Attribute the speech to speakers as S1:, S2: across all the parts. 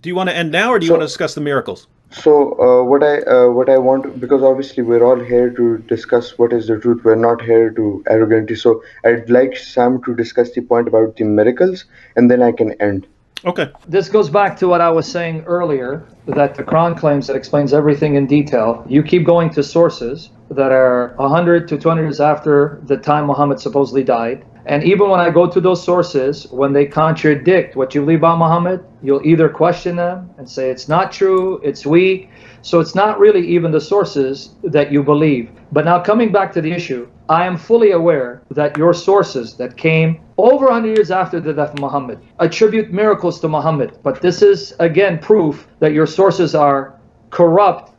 S1: Do you want to end now, or do you want to discuss the miracles?
S2: So what I want, because obviously we're all here to discuss what is the truth. We're not here to arrogantly. So I'd like Sam to discuss the point about the miracles, and then I can end.
S1: Okay.
S3: This goes back to what I was saying earlier, that the Quran claims that explains everything in detail. You keep going to sources that are 100 to 200 years after the time Muhammad supposedly died. And even when I go to those sources, when they contradict what you believe about Muhammad, you'll either question them and say it's not true, it's weak. So it's not really even the sources that you believe. But now coming back to the issue, I am fully aware that your sources that came over 100 years after the death of Muhammad attribute miracles to Muhammad. But this is, again, proof that your sources are corrupt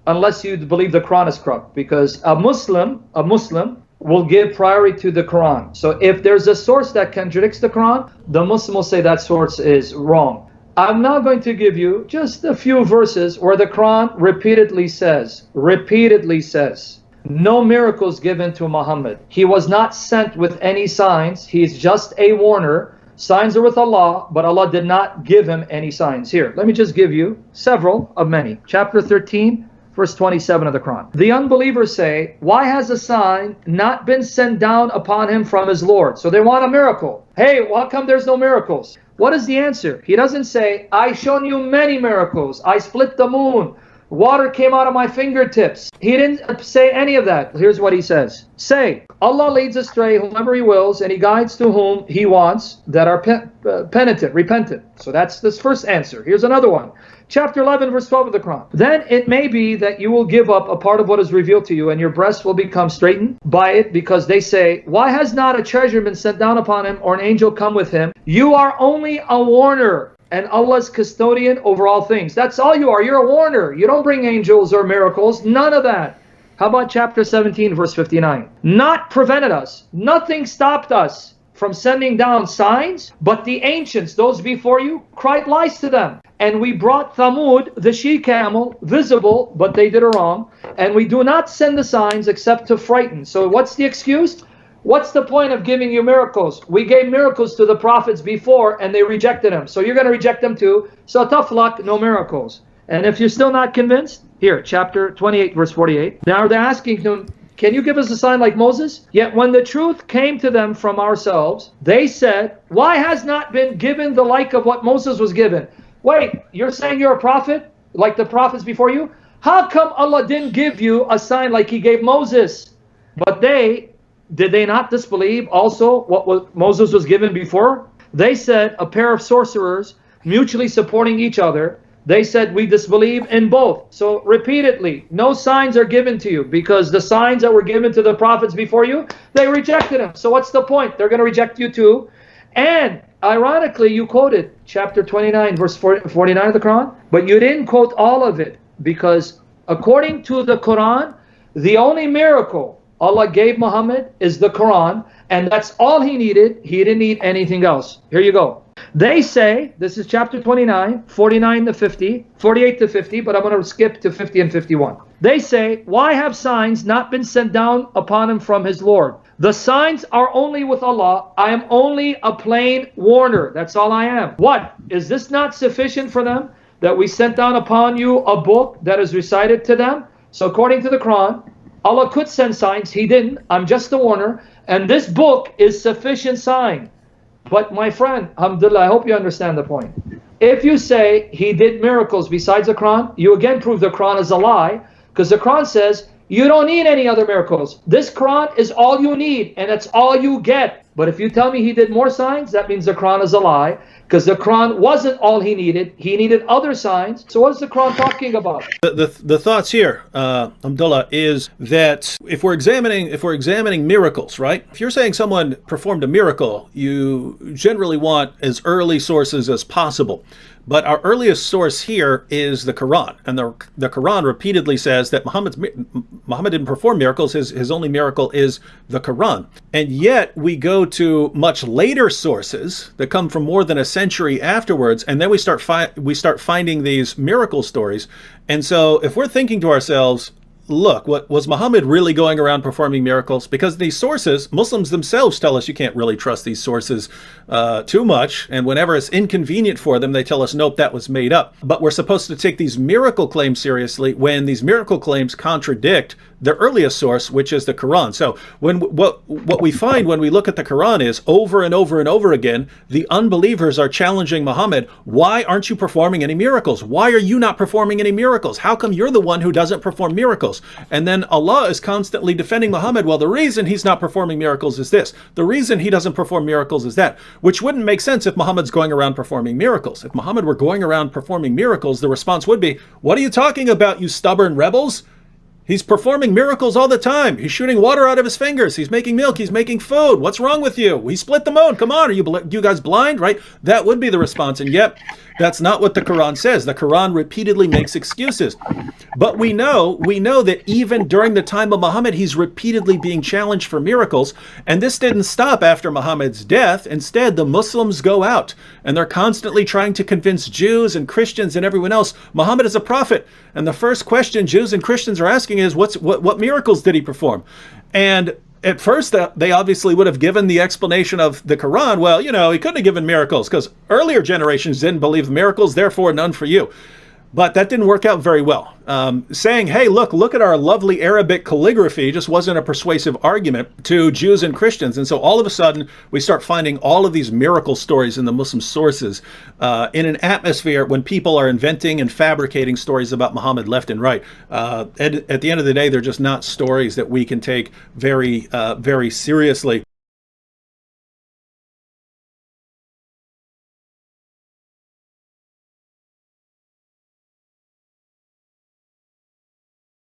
S3: unless you believe the Quran is corrupt. Because a Muslim will give priority to the Quran. So if there's a source that contradicts the Quran, the Muslim will say that source is wrong. I'm now going to give you just a few verses where the Quran repeatedly says, no miracles given to Muhammad. He was not sent with any signs. He's just a warner. Signs are with Allah, but Allah did not give him any signs. Here, let me just give you several of many. Chapter 13, verse 27 of the Quran. The unbelievers say, why has a sign not been sent down upon him from his Lord? So they want a miracle. Hey, how come there's no miracles? What is the answer? He doesn't say, I've shown you many miracles. I split the moon. Water came out of my fingertips. He didn't say any of that. Here's what he says. Say, Allah leads astray whomever he wills, and he guides to whom he wants that are penitent, repentant. So that's this first answer. Here's another one. Chapter 11, verse 12 of the Quran. Then it may be that you will give up a part of what is revealed to you, and your breast will become straightened by it, because they say, why has not a treasure been sent down upon him, or an angel come with him? You are only a warner, and Allah's custodian over all things. That's all you are. You're a warner. You don't bring angels or miracles. None of that. How about chapter 17, verse 59? Not prevented us. Nothing stopped us from sending down signs, but the ancients, those before you, cried lies to them. And we brought Thamud, the she-camel, visible, but they did it wrong. And we do not send the signs except to frighten. So what's the excuse? What's the point of giving you miracles? We gave miracles to the prophets before, and they rejected them. So you're going to reject them too. So tough luck, no miracles. And if you're still not convinced, here, chapter 28, verse 48. Now they're asking him, can you give us a sign like Moses? Yet when the truth came to them from ourselves, they said, why has not been given the like of what Moses was given? Wait, you're saying you're a prophet, like the prophets before you? How come Allah didn't give you a sign like he gave Moses? But did they not disbelieve also what Moses was given before? They said, a pair of sorcerers mutually supporting each other. They said, we disbelieve in both. So repeatedly, no signs are given to you, because the signs that were given to the prophets before you, they rejected them. So what's the point? They're going to reject you too. And ironically, you quoted chapter 29, verse 49 of the Quran, but you didn't quote all of it, because according to the Quran, the only miracle Allah gave Muhammad is the Quran, and that's all he needed. He didn't need anything else. Here you go. They say, this is chapter 29, 49 to 50, 48 to 50, but I'm going to skip to 50 and 51. They say, why have signs not been sent down upon him from his Lord? The signs are only with Allah. I am only a plain warner. That's all I am. What? Is this not sufficient for them, that we sent down upon you a book that is recited to them? So according to the Quran, Allah could send signs. He didn't. I'm just a warner. And this book is sufficient sign. But my friend, alhamdulillah, I hope you understand the point. If you say he did miracles besides the Quran, you again prove the Quran is a lie, because the Quran says you don't need any other miracles. This Quran is all you need, and it's all you get. But if you tell me he did more signs, that means the Quran is a lie, because the Quran wasn't all he needed. He needed other signs. So what is the Quran talking about?
S1: The thoughts here, Abdullah, is that if we're examining miracles, right? If you're saying someone performed a miracle, you generally want as early sources as possible. But our earliest source here is the Quran, and the Quran repeatedly says that Muhammad didn't perform miracles. His only miracle is the Quran, and yet we go to much later sources that come from more than a century afterwards, and then we start finding these miracle stories. And so, if we're thinking to ourselves, look, what was Muhammad really going around performing miracles? Because these sources, Muslims themselves tell us you can't really trust these sources too much. And whenever it's inconvenient for them, they tell us, nope, that was made up. But we're supposed to take these miracle claims seriously when these miracle claims contradict the earliest source, which is the Quran. So what we find when we look at the Quran is over and over and over again, the unbelievers are challenging Muhammad. Why aren't you performing any miracles? Why are you not performing any miracles? How come you're the one who doesn't perform miracles? And then Allah is constantly defending Muhammad. Well, the reason he's not performing miracles is this. The reason he doesn't perform miracles is that, which wouldn't make sense if Muhammad's going around performing miracles. If Muhammad were going around performing miracles, the response would be, what are you talking about, you stubborn rebels? He's performing miracles all the time. He's shooting water out of his fingers. He's making milk. He's making food. What's wrong with you? He split the moon. Come on, are you guys blind, right? That would be the response. And yet, that's not what the Quran says. The Quran repeatedly makes excuses. But we know that even during the time of Muhammad, he's repeatedly being challenged for miracles. And this didn't stop after Muhammad's death. Instead, the Muslims go out and they're constantly trying to convince Jews and Christians and everyone else, Muhammad is a prophet. And the first question Jews and Christians are asking is, what miracles did he perform? And at first, they obviously would have given the explanation of the Quran. Well, he couldn't have given miracles because earlier generations didn't believe miracles, therefore none for you. But that didn't work out very well. Saying, hey, look at our lovely Arabic calligraphy just wasn't a persuasive argument to Jews and Christians. And so all of a sudden, we start finding all of these miracle stories in the Muslim sources in an atmosphere when people are inventing and fabricating stories about Muhammad left and right. At the end of the day, they're just not stories that we can take very, very seriously.